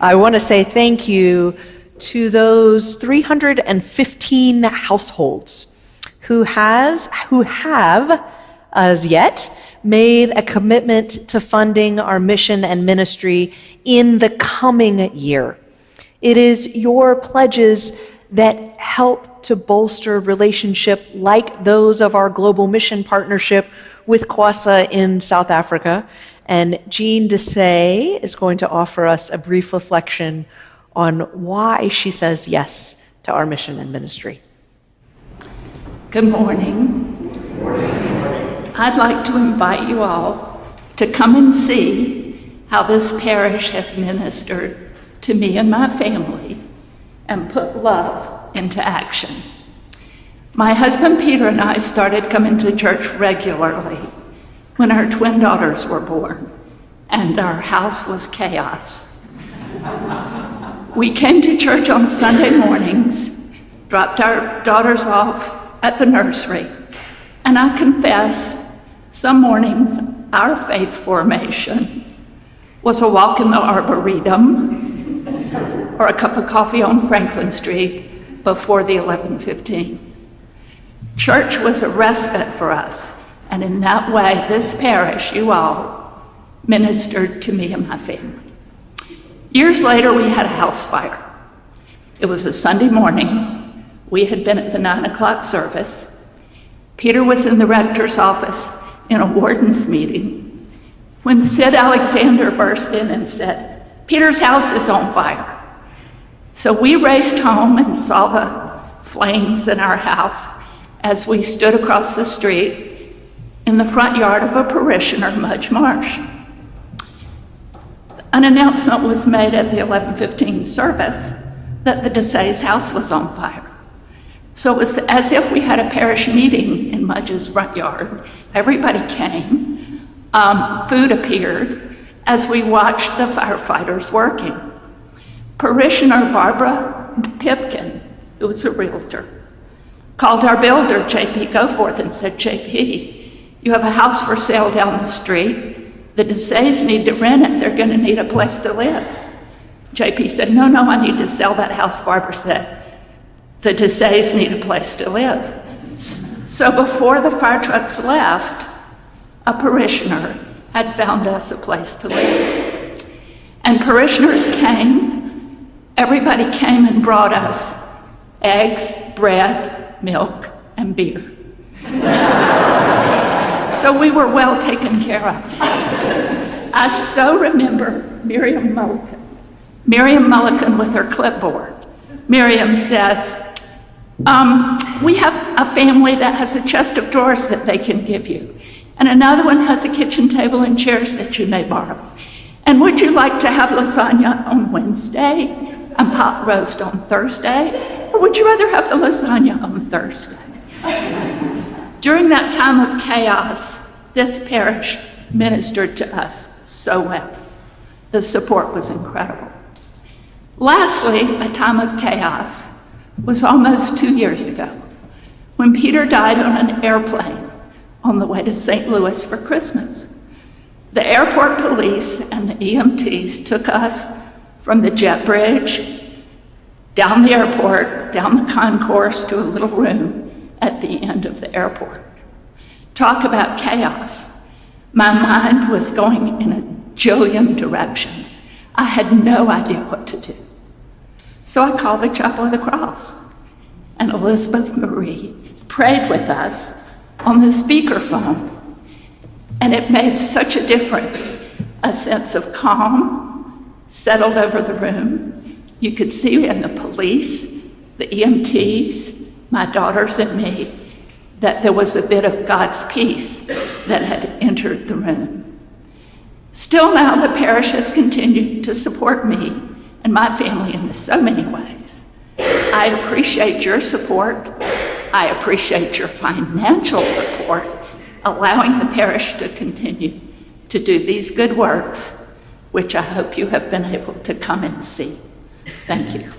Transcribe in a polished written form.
I want to say thank you to those 315 households who have, as yet, made a commitment to funding our mission and ministry in the coming year. It is your pledges that help to bolster relationship like those of our global mission partnership with Kwasa in South Africa. And Jean DeSaix is going to offer us a brief reflection on why she says yes to our mission and ministry. Good morning. Good morning. I'd like to invite you all to come and see how this parish has ministered to me and my family and put love into action. My husband Peter and I started coming to church regularly when our twin daughters were born and our house was chaos. We came to church on Sunday mornings, dropped our daughters off at the nursery, and I confess, some mornings our faith formation was a walk in the Arboretum or a cup of coffee on Franklin Street before the 11:15. Church was a respite for us, and in that way, this parish, you all, ministered to me and my family. Years later, we had a house fire. It was a Sunday morning. We had been at the 9 o'clock service. Peter was in the rector's office in a warden's meeting when Sid Alexander burst in and said, "Peter's house is on fire." So we raced home and saw the flames in our house as we stood across the street in the front yard of a parishioner, Mudge Marsh. An announcement was made at the 11:15 service that the DeSaix house was on fire. So it was as if we had a parish meeting in Mudge's front yard. Everybody came. Food appeared as we watched the firefighters working. Parishioner Barbara Pipkin, who was a realtor, called our builder, J.P. Goforth, and said, "J.P., you have a house for sale down the street. The DeSaix need to rent it. They're going to need a place to live." J.P. said, no, I need to sell that house. Barbara said, "The DeSaix need a place to live." So before the fire trucks left, a parishioner had found us a place to live. And parishioners came. Everybody came and brought us eggs, bread, milk, and beer. So we were well taken care of. I so remember Miriam Mullican with her clipboard. Miriam says, "We have a family that has a chest of drawers that they can give you, and another one has a kitchen table and chairs that you may borrow. And would you like to have lasagna on Wednesday and pot roast on Thursday? Or would you rather have the lasagna on Thursday?" During that time of chaos, this parish ministered to us so well. The support was incredible. Lastly, a time of chaos was almost 2 years ago when Peter died on an airplane on the way to St. Louis for Christmas. The airport police and the EMTs took us from the jet bridge down the airport, down the concourse to a little room at the end of the airport. Talk about chaos. My mind was going in a jillion directions. I had no idea what to do. So I called the Chapel of the Cross, and Elizabeth Marie prayed with us on the speakerphone, and it made such a difference. A sense of calm settled over the room. You could see in the police, the EMTs, my daughters and me, that there was a bit of God's peace that had entered the room. Still now, the parish has continued to support me and my family in so many ways. I appreciate your support. I appreciate your financial support, allowing the parish to continue to do these good works, which I hope you have been able to come and see. Thank you.